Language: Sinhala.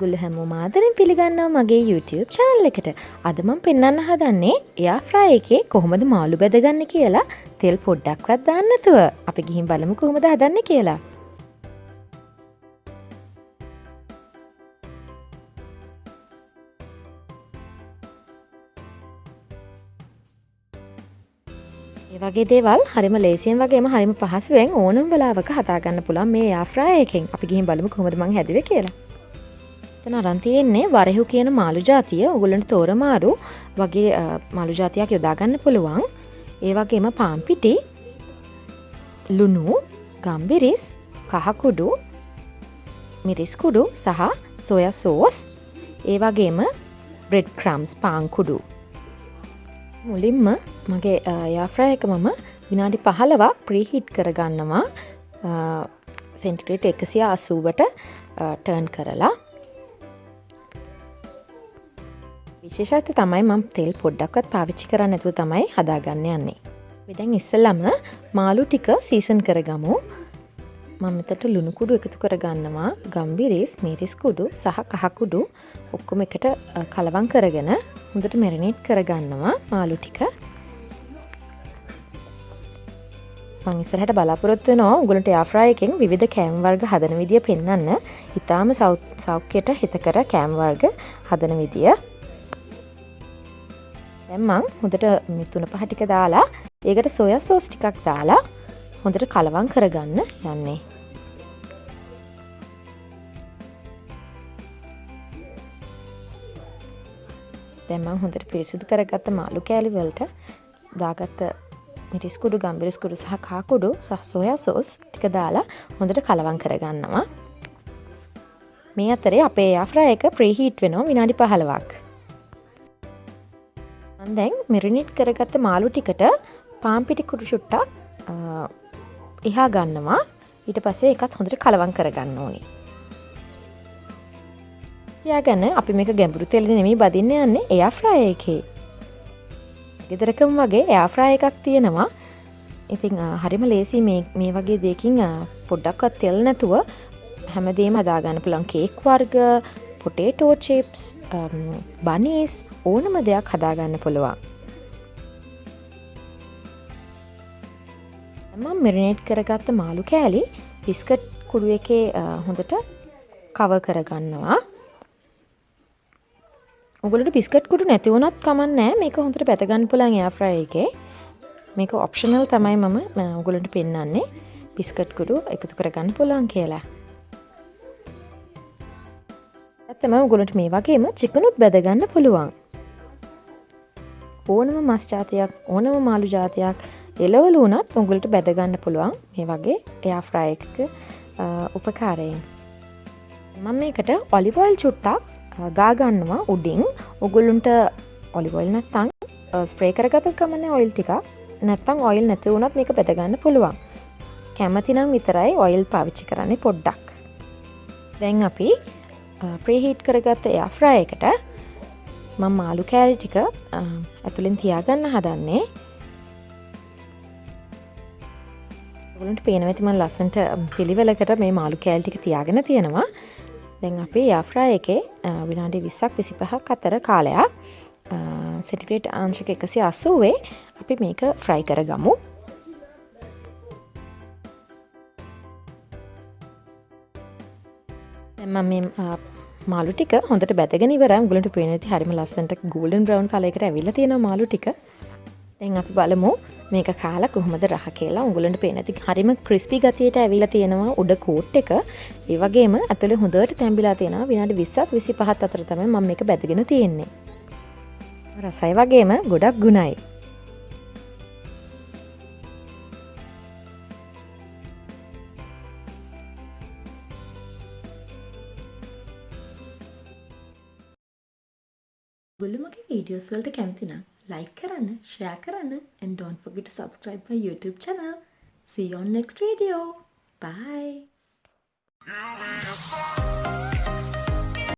ඔයගොල්ලෝ හැමෝම ආදරෙන් පිළිගන්නවා මගේ YouTube channel එකට. අද මම පෙන්වන්න හදන්නේ air fry එකේ කොහොමද මාළු බෙදගන්නේ කියලා. තෙල් පොඩ්ඩක්වත් දාන්න නැතුව. අපි ගිහින් බලමු කොහොමද හදන්නේ කියලා. මේ වගේ දේවල් හරිම ලේසියෙන් වගේම හරිම පහසුවෙන් ඕනම වෙලාවක හදා ගන්න පුළුවන් මේ air fry එකෙන්. අපි ගිහින් බලමු කොහොමද මම හැදුවේ කියලා. එතන අරන් තියෙන්නේ වරෙහු කියන මාළු జాතිය. ඔයගොල්ලන්ට තෝරමාරු වගේ මාළු జాතියක් යොදා ගන්න පුළුවන්. ඒ වගේම පාන් පිටි, ලුණු, ගම්බිරිස්, කහ කුඩු, මිරිස් කුඩු සහ සෝයා සෝස්. ඒ වගේම බ්‍රෙඩ් ක්‍රම්ස් පාන් කුඩු. මුලින්ම මගේ air fry එක මම විනාඩි 15ක් ප්‍රීහීට් කරගන්නවා. සෙන්ටිග්‍රේඩ් 180ට ටර්න් කරලා. විශේෂත්වය තමයි මම තෙල් පොඩ්ඩක්වත් පාවිච්චි කරන්නේ නැතුව තමයි හදාගන්න යන්නේ. අපි දැන් ඉස්සෙල්ලාම මාළු ටික සීසන් කරගමු. මම මෙතට ලුණු කුඩු එකතු කරගන්නවා, ගම්බිරිස්, මිරිස් කුඩු සහ කහ කුඩු ඔක්කොම එකට කලවම් කරගෙන හොඳට මැරිනේට් කරගන්නවා මාළු ටික. මම ඉස්සරහට බලාපොරොත්තු වෙනවා උගලන්ට එයාර් ෆ්‍රයි එකෙන් විවිධ කෑම වර්ග හදන විදිය පෙන්වන්න. ඊටාම සෞඛ්‍යයට හිතකර කෑම වර්ග හදන විදිය. දැන් මම හොඳට මේ තුන පහ ටික දාලා ඒකට සෝයා සෝස් ටිකක් දාලා හොඳට කලවම් කරගන්න යන්නේ. දැන් මම හොඳට පිරිසිදු කරගත්ත මාළු කෑලි වලට දාගත්ත මිරිස් කුඩු, ගම්බිරිස් කුඩු සහ කහ කුඩු සහ සෝයා සෝස් ටික දාලා හොඳට කලවම් කරගන්නවා. මේ අතරේ අපේ එයාර් ෆ්‍රයි එක ප්‍රීහීට් වෙනවා විනාඩි 15ක්. මම දැන් මෙරිනේට් කරගත්ත මාළු ටිකට පාන් පිටි කුඩු ෂුට්ටක් එහා ගන්නවා. ඊට පස්සේ ඒකත් හොඳට කලවම් කරගන්න ඕනේ. තියාගන්න අපි මේක ගැඹුරු තෙලෙ නෙමෙයි බදින්න යන්නේ එයාර් ෆ්‍රයි එකේ. ගෙදරකම වගේ එයාර් ෆ්‍රයි එකක් තියෙනවා. ඉතින් හරිම ලේසි මේ වගේ දෙයකින් පොඩ්ඩක්වත් තෙල් නැතුව හැමදේම හදාගන්න පුළුවන්. කේක් වර්ග, පොටේටෝ චිප්ස්, බනීස් ඕනම දෙයක් හදාගන්න පුළුවන්. මම මෙරිනේට් කරගත්ත මාළු කෑලි බිස්කට් කුඩු එකේ හොඳට කවර් කරගන්නවා. ඔයගොල්ලෝ බිස්කට් කුඩු නැති වුණත් කමක් නැහැ. මේක හොඳට බැද ගන්න පුළුවන් එයාර් ෆ්‍රයි එකේ. මේක ඔප්ෂනල් තමයි මම ඔයගොල්ලන්ට පෙන්නන්නේ. බිස්කට් කුඩු එකතු කරගන්න පුළුවන් කියලා. ඇත්තම ඔයගොල්ලන්ට මේ වගේම චිකනුත් බැද ගන්න පුළුවන්. ඕනම මස් జాතියක්, ඕනම මාළු జాතියක් එළවලු වුණත් ඔයගොල්ලන්ට බැද ගන්න පුළුවන් මේ වගේ එයාර් ෆ්‍රයි එකක උපකාරයෙන්. මම මේකට ඔලිව් ඔයිල් චුට්ටක් ගා ගන්නවා උඩින්. ඔයගොල්ලන්ට ඔලිව් ඔයිල් නැත්තම් ස්ප්‍රේ කරගත්තත් කමන්නේ ඔයිල් ටිකක්. නැත්තම් ඔයිල් නැති වුණත් මේක බෙද ගන්න පුළුවන්. කැමති නම් විතරයි ඔයිල් පාවිච්චි කරන්නේ පොඩ්ඩක්. දැන් අපි ප්‍රීහීට් කරගත්ත එයාර් ෆ්‍රයි එකට මම මාළු කෑලි ටික ඇතුලෙන් තියාගන්න හදන්නේ. ඔයගොල්ලන්ට පේනවා ඇති මම ලස්සනට පිළිවෙලකට මේ මාළු කෑලි ටික තියාගෙන තියෙනවා. දැන් අපි එයාර් ෆ්‍රයි එකේ විනාඩි 20ක් 25ක් අතර කාලයක් සෙන්ටිග්‍රේඩ් අංශක 180 අපි මේක ෆ්‍රයි කරගමු. දැන් මම මේ මාළු ටික හොඳට බැදගෙන ඉවරයි. උගලන්ට පේනවා ඇති හරිම ලස්සනට ගෝල්ඩන් බ්‍රවුන් කලර් එකට ඇවිල්ලා තියෙනවා මාළු ටික. දැන් අපි බලමු මේක කාලා කොහොමද රහ කියලා. උගලන්ට පේන ඇති හරිම ක්‍රිස්පි ගතියට ඇවිල්ලා තියෙනවා උඩ කෝට් එක. ඒ වගේම ඇතුලේ හොඳට තැඹිලා තියෙනවා. විනාඩි 20ක් 25ක් අතර තමයි මම මේක බැදගෙන තියෙන්නේ. රසයි වගේම ගොඩක් ගුණයි. ඔයගොල්ලෝ මගේ වීඩියෝස් වලට කැමති නම් like කරන්න, share කරන්න and don't forget to subscribe my YouTube channel. See you on next video. Bye.